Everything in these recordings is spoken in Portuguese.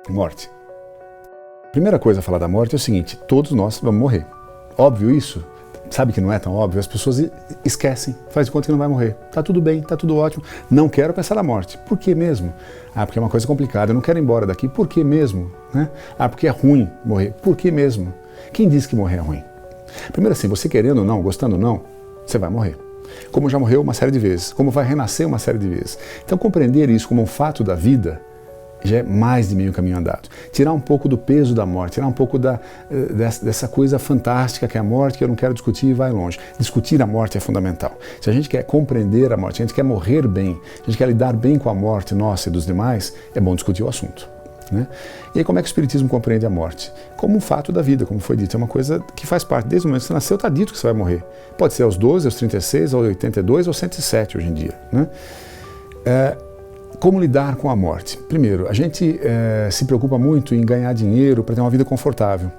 Morte. Primeira coisa a falar da morte é o seguinte: todos nós vamos morrer. Óbvio isso? Sabe que não é tão óbvio? As pessoas esquecem, faz de conta que não vai morrer. Tá tudo bem, tá tudo ótimo. Não quero pensar na morte. Por que mesmo? Ah, porque é uma coisa complicada. Eu não quero ir embora daqui. Por que mesmo? Né? Ah, porque é ruim morrer. Por que mesmo? Quem disse que morrer é ruim? Primeiro assim, você querendo ou não, gostando ou não, você vai morrer. Como já morreu uma série de vezes, como vai renascer uma série de vezes. Então compreender isso como um fato da vida já é mais de meio caminho andado. Tirar um pouco do peso da morte, tirar um pouco dessa coisa fantástica que é a morte, que eu não quero discutir e vai longe. Discutir a morte é fundamental. Se a gente quer compreender a morte, se a gente quer morrer bem, se a gente quer lidar bem com a morte nossa e dos demais, é bom discutir o assunto. Né? E aí como é que o Espiritismo compreende a morte? Como um fato da vida, como foi dito. É uma coisa que faz parte. Desde o momento que você nasceu, está dito que você vai morrer. Pode ser aos 12, aos 36, aos 82, aos 107 hoje em dia. Né? Como lidar com a morte? Primeiro, a gente se preocupa muito em ganhar dinheiro para ter uma vida confortável.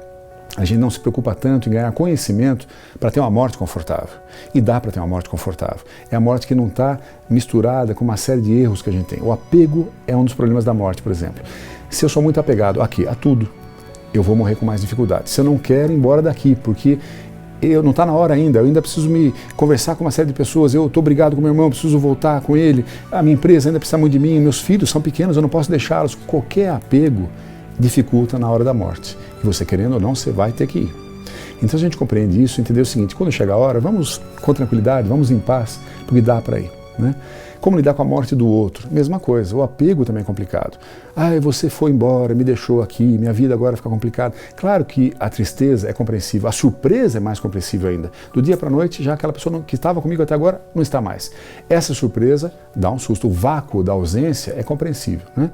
A gente não se preocupa tanto em ganhar conhecimento para ter uma morte confortável. E dá para ter uma morte confortável. É a morte que não está misturada com uma série de erros que a gente tem. O apego é um dos problemas da morte, por exemplo. Se eu sou muito apegado a tudo, eu vou morrer com mais dificuldade. Se eu não quero ir embora daqui, porque não está na hora ainda, eu ainda preciso me conversar com uma série de pessoas, eu estou brigado com meu irmão, preciso voltar com ele, a minha empresa ainda precisa muito de mim, meus filhos são pequenos, eu não posso deixá-los. Qualquer apego dificulta na hora da morte. E você querendo ou não, você vai ter que ir. Então a gente compreende isso, entender o seguinte: quando chega a hora, vamos com tranquilidade, vamos em paz, porque dá para ir. Né? Como lidar com a morte do outro? Mesma coisa, o apego também é complicado. Ah, você foi embora, me deixou aqui, minha vida agora fica complicada. Claro que a tristeza é compreensível, a surpresa é mais compreensível ainda. Do dia para a noite, já aquela pessoa que estava comigo até agora não está mais. Essa surpresa dá um susto, o vácuo da ausência é compreensível. Né?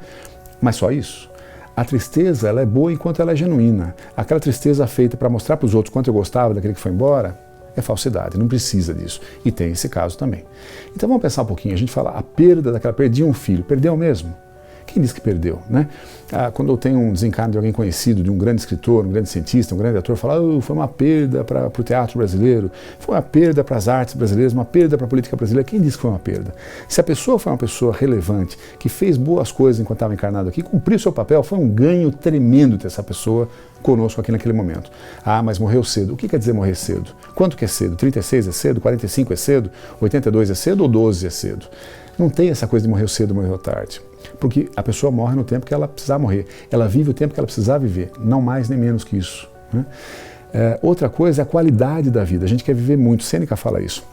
Mas só isso? A tristeza ela é boa enquanto ela é genuína. Aquela tristeza feita para mostrar para os outros quanto eu gostava daquele que foi embora, é falsidade, não precisa disso. E tem esse caso também. Então vamos pensar um pouquinho, a gente fala a perda daquela, perdi um filho, perdeu mesmo? Quem disse que perdeu? Né? Quando eu tenho um desencarne de alguém conhecido, de um grande escritor, um grande cientista, um grande ator, fala, foi uma perda para o teatro brasileiro, foi uma perda para as artes brasileiras, uma perda para a política brasileira. Quem disse que foi uma perda? Se a pessoa foi uma pessoa relevante, que fez boas coisas enquanto estava encarnado aqui, cumpriu seu papel, foi um ganho tremendo ter essa pessoa conosco aqui naquele momento. Ah, mas morreu cedo. O que quer dizer morrer cedo? Quanto que é cedo? 36 é cedo? 45 é cedo? 82 é cedo ou 12 é cedo? Não tem essa coisa de morrer cedo, morrer tarde. Porque a pessoa morre no tempo que ela precisar morrer. Ela vive o tempo que ela precisar viver. Não mais nem menos que isso. Né? Outra coisa é a qualidade da vida. A gente quer viver muito. Sêneca fala isso.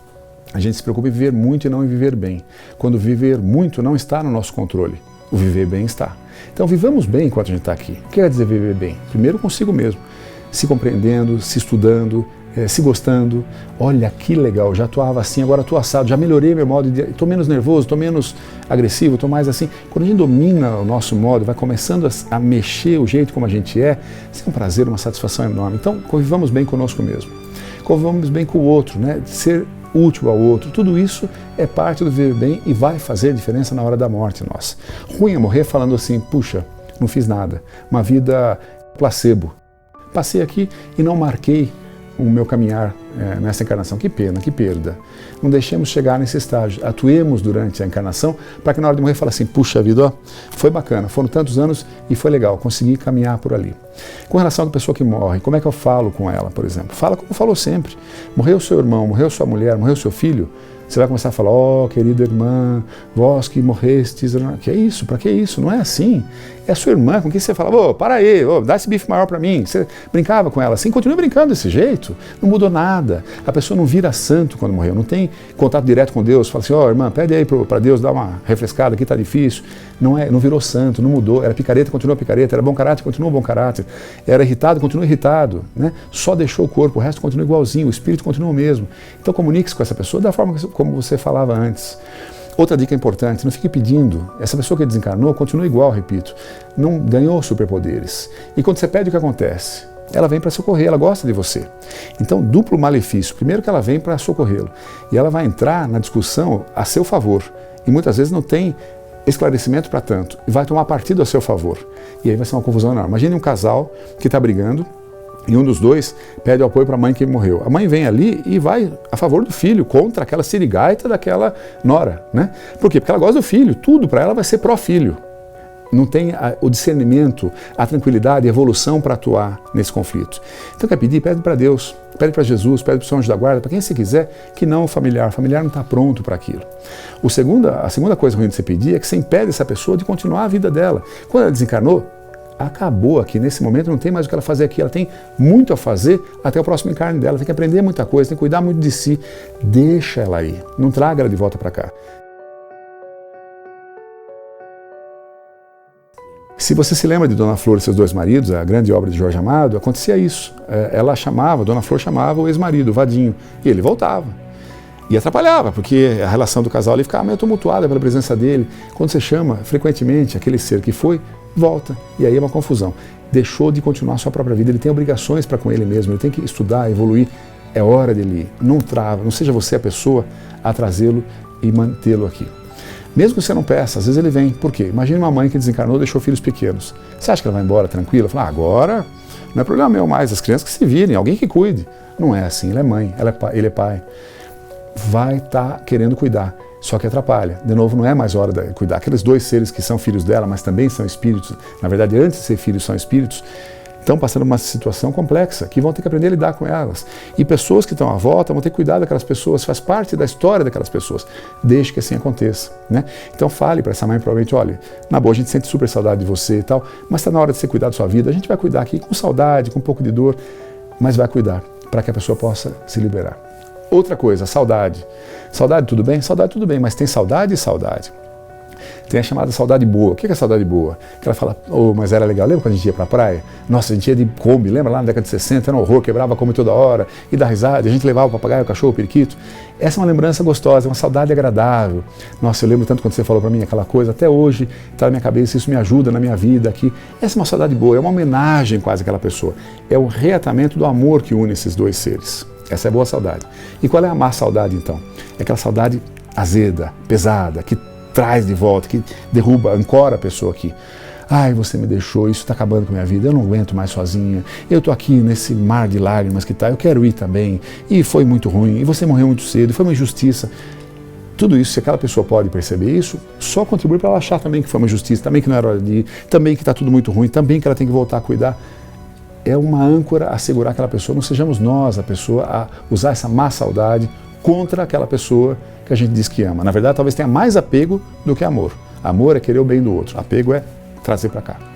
A gente se preocupa em viver muito e não em viver bem. Quando viver muito não está no nosso controle. O viver bem está. Então vivamos bem enquanto a gente está aqui. O que quer dizer viver bem? Primeiro consigo mesmo. Se compreendendo, se estudando, se gostando. Olha que legal, já atuava assim, agora estou assado, já melhorei meu modo de... Estou menos nervoso, estou menos agressivo, estou mais assim. Quando a gente domina o nosso modo, vai começando a mexer o jeito como a gente é, isso é um prazer, uma satisfação enorme. Então convivamos bem conosco mesmo. Convivamos bem com o outro, né? Ser útil ao outro, tudo isso é parte do viver bem e vai fazer diferença na hora da morte nossa. Ruim é morrer falando assim, puxa, não fiz nada, uma vida placebo. Passei aqui e não marquei o meu caminhar nessa encarnação. Que pena, que perda. Não deixemos chegar nesse estágio. Atuemos durante a encarnação para que na hora de morrer fale assim, puxa vida, ó, foi bacana, foram tantos anos e foi legal, consegui caminhar por ali. Com relação à pessoa que morre, como é que eu falo com ela, por exemplo? Fala como falou sempre. Morreu seu irmão, morreu sua mulher, morreu seu filho, você vai começar a falar, querida irmã, vós que morrestes, que é isso? Para que isso? Não é assim. É a sua irmã com quem você fala, para aí, dá esse bife maior para mim. Você brincava com ela assim, continua brincando desse jeito, não mudou nada. A pessoa não vira santo quando morreu, não tem contato direto com Deus, fala assim, irmã, pede aí para Deus dar uma refrescada, aqui tá difícil. Não virou santo, não mudou, era picareta, continua picareta, era bom caráter, continua bom caráter, era irritado, continua irritado, né? Só deixou o corpo, o resto continua igualzinho, o espírito continua o mesmo. Então comunique-se com essa pessoa da forma como você falava antes. Outra dica importante, não fique pedindo, essa pessoa que desencarnou continua igual, repito, não ganhou superpoderes. E quando você pede, o que acontece? Ela vem para socorrer, ela gosta de você. Então, duplo malefício. Primeiro que ela vem para socorrê-lo. E ela vai entrar na discussão a seu favor. E muitas vezes não tem esclarecimento para tanto. E vai tomar partido a seu favor. E aí vai ser uma confusão enorme. Imagine um casal que está brigando e um dos dois pede o apoio para a mãe que morreu. A mãe vem ali e vai a favor do filho, contra aquela sirigaita daquela nora. Né? Por quê? Porque ela gosta do filho. Tudo para ela vai ser pró-filho. não tem o discernimento, a tranquilidade, a evolução para atuar nesse conflito. Então quer pedir? Pede para Deus, pede para Jesus, pede para o seu anjo da guarda, para quem você quiser, que não o familiar. O familiar não está pronto para aquilo. A segunda coisa ruim de você pedir é que você impede essa pessoa de continuar a vida dela. Quando ela desencarnou, acabou aqui. Nesse momento não tem mais o que ela fazer aqui. Ela tem muito a fazer até o próximo encarne dela. Tem que aprender muita coisa, tem que cuidar muito de si. Deixa ela aí. Não traga ela de volta para cá. Se você se lembra de Dona Flor e seus dois maridos, a grande obra de Jorge Amado, acontecia isso. Ela chamava, Dona Flor chamava o ex-marido, o Vadinho, e ele voltava. E atrapalhava, porque a relação do casal ali ficava meio tumultuada pela presença dele. Quando você chama frequentemente aquele ser que foi, volta. E aí é uma confusão. Deixou de continuar a sua própria vida, ele tem obrigações para com ele mesmo, ele tem que estudar, evoluir. É hora dele ir. Não trava, não seja você a pessoa a trazê-lo e mantê-lo aqui. Mesmo que você não peça, às vezes ele vem. Por quê? Imagine uma mãe que desencarnou e deixou filhos pequenos. Você acha que ela vai embora tranquila? Fala, agora não é problema meu mais, as crianças que se virem, alguém que cuide. Não é assim, ela é mãe, ele é pai. Vai estar querendo cuidar, só que atrapalha. De novo, não é mais hora de cuidar. Aqueles dois seres que são filhos dela, mas também são espíritos, na verdade, antes de ser filhos, são espíritos, estão passando uma situação complexa, que vão ter que aprender a lidar com elas. E pessoas que estão à volta vão ter que cuidar daquelas pessoas, faz parte da história daquelas pessoas. Deixe que assim aconteça, né? Então fale para essa mãe, provavelmente, olha, na boa, a gente sente super saudade de você e tal, mas está na hora de você cuidar da sua vida. A gente vai cuidar aqui com saudade, com um pouco de dor, mas vai cuidar, para que a pessoa possa se liberar. Outra coisa, saudade. Saudade tudo bem? Saudade tudo bem, mas tem saudade e saudade. Tem a chamada saudade boa. O que é saudade boa? Que ela fala, mas era legal. Lembra quando a gente ia pra praia? Nossa, a gente ia de Kombi, lembra lá na década de 60? Era um horror, quebrava a Kombi toda hora, e dá risada, a gente levava o papagaio, o cachorro, o periquito. Essa é uma lembrança gostosa, é uma saudade agradável. Nossa, eu lembro tanto quando você falou pra mim aquela coisa, até hoje está na minha cabeça, isso me ajuda na minha vida aqui. Essa é uma saudade boa, é uma homenagem quase àquela pessoa. É o reatamento do amor que une esses dois seres. Essa é boa saudade. E qual é a má saudade, então? É aquela saudade azeda, pesada, que traz de volta, que derruba, ancora a pessoa aqui. Ai, você me deixou, isso está acabando com a minha vida, eu não aguento mais sozinha, eu estou aqui nesse mar de lágrimas que está, eu quero ir também, e foi muito ruim, e você morreu muito cedo, foi uma injustiça. Tudo isso, se aquela pessoa pode perceber isso, só contribui para ela achar também que foi uma injustiça, também que não era hora de ir, também que está tudo muito ruim, também que ela tem que voltar a cuidar. É uma âncora a segurar aquela pessoa, não sejamos nós a pessoa a usar essa má saudade contra aquela pessoa que a gente diz que ama. Na verdade, talvez tenha mais apego do que amor. Amor é querer o bem do outro, apego é trazer para cá.